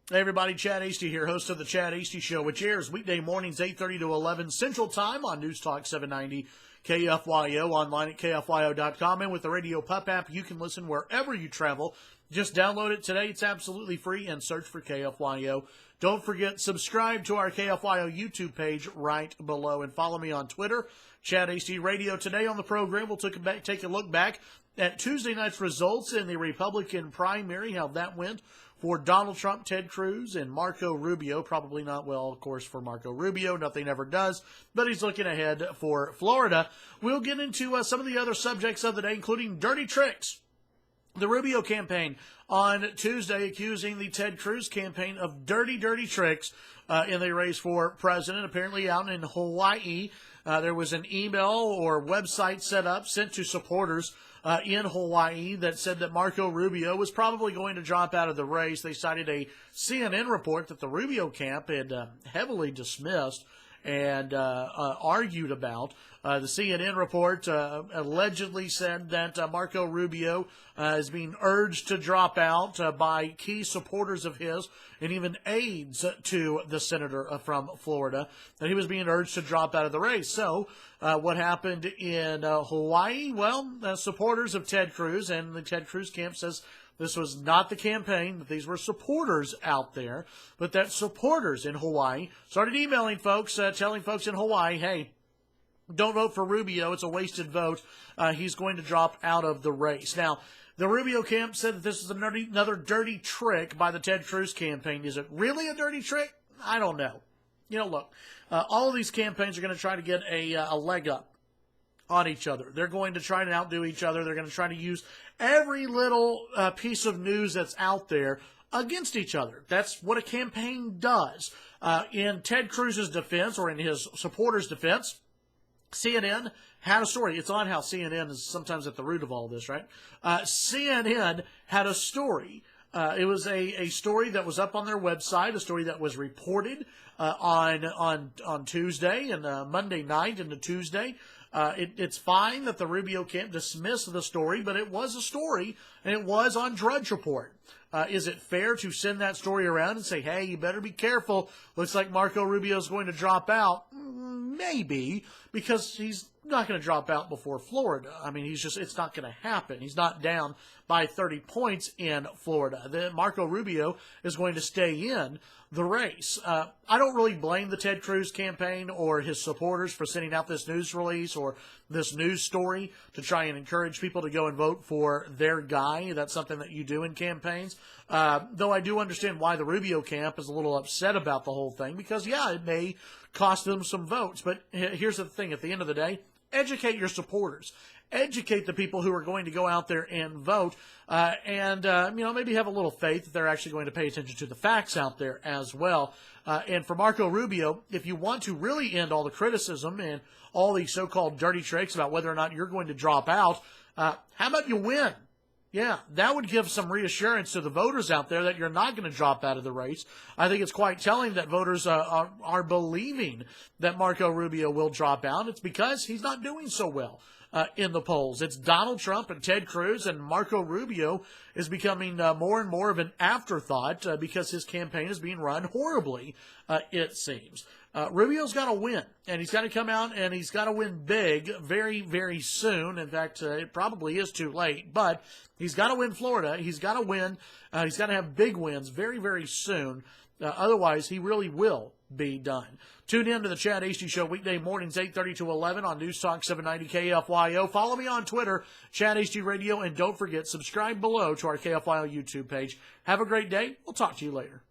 Hey everybody, Chad Hasty here, host of the Chad Hasty Show, which airs weekday mornings 8:30 to 11 Central Time on News Talk 790 KFYO, online at KFYO.com, and with the Radio Pup app, you can listen wherever you travel. Just download it today. It's absolutely free, and search for KFYO. Don't forget, subscribe to our KFYO YouTube page right below, and follow me on Twitter, Chad Hasty Radio. Today on the program, we'll take a look back at Tuesday night's results in the Republican primary, how that went for Donald Trump, Ted Cruz, and Marco Rubio. Probably not well, of course, for Marco Rubio. Nothing ever does, but he's looking ahead for Florida. We'll get into some of the other subjects of the day, including dirty tricks. The Rubio campaign on Tuesday accusing the Ted Cruz campaign of dirty tricks in the race for president. Apparently out in Hawaii, there was an email or website sent to supporters in Hawaii that said that Marco Rubio was probably going to drop out of the race. They cited a CNN report that the Rubio camp had heavily dismissed and argued about. The CNN report allegedly said that Marco Rubio is being urged to drop out by key supporters of his and even aides to the senator from Florida, that he was being urged to drop out of the race. So what happened in Hawaii? Well, supporters of Ted Cruz, and the Ted Cruz camp says this was not the campaign, that these were supporters out there, but that supporters in Hawaii started emailing folks, telling folks in Hawaii, hey, don't vote for Rubio. It's a wasted vote. He's going to drop out of the race. Now, the Rubio camp said that this is another dirty trick by the Ted Cruz campaign. Is it really a dirty trick? I don't know. You know, look, all of these campaigns are going to try to get a leg up on each other. They're going to try to outdo each other. They're going to try to use every little piece of news that's out there against each other. That's what a campaign does. In Ted Cruz's defense, or in his supporters' defense, CNN had a story. It's odd how CNN is sometimes at the root of all this, right? CNN had a story. It was a story that was up on their website, a story that was reported on Tuesday and Monday night into Tuesday. It's fine that the Rubio camp dismissed the story, but it was a story, and it was on Drudge Report. Is it fair to send that story around and say, hey, you better be careful, looks like Marco Rubio is going to drop out? Maybe, because he's not going to drop out before Florida. I mean, it's not going to happen. He's not down by 30 points in Florida. Marco Rubio is going to stay in the race. I don't really blame the Ted Cruz campaign or his supporters for sending out this news release or this news story to try and encourage people to go and vote for their guy. That's something that you do in campaigns. Though I do understand why the Rubio camp is a little upset about the whole thing, because, yeah, it may cost them some votes. But here's the thing. At the end of the day, educate your supporters. Educate the people who are going to go out there and vote, and maybe have a little faith that they're actually going to pay attention to the facts out there as well. And for Marco Rubio, if you want to really end all the criticism and all these so-called dirty tricks about whether or not you're going to drop out, how about you win? Yeah, that would give some reassurance to the voters out there that you're not going to drop out of the race. I think it's quite telling that voters are believing that Marco Rubio will drop out. It's because he's not doing so well in the polls. It's Donald Trump and Ted Cruz, and Marco Rubio is becoming more and more of an afterthought because his campaign is being run horribly, it seems. Rubio's got to win, and he's got to come out and he's got to win big very, very soon. In fact, it probably is too late, but he's got to win Florida. He's got to win. He's got to have big wins very, very soon. Otherwise, he really will be done. Tune in to the Chad Hasty Show weekday mornings, 8:30 to 11 on News Talk 790 KFYO. Follow me on Twitter, Chad Hasty Radio, and don't forget, subscribe below to our KFYO YouTube page. Have a great day. We'll talk to you later.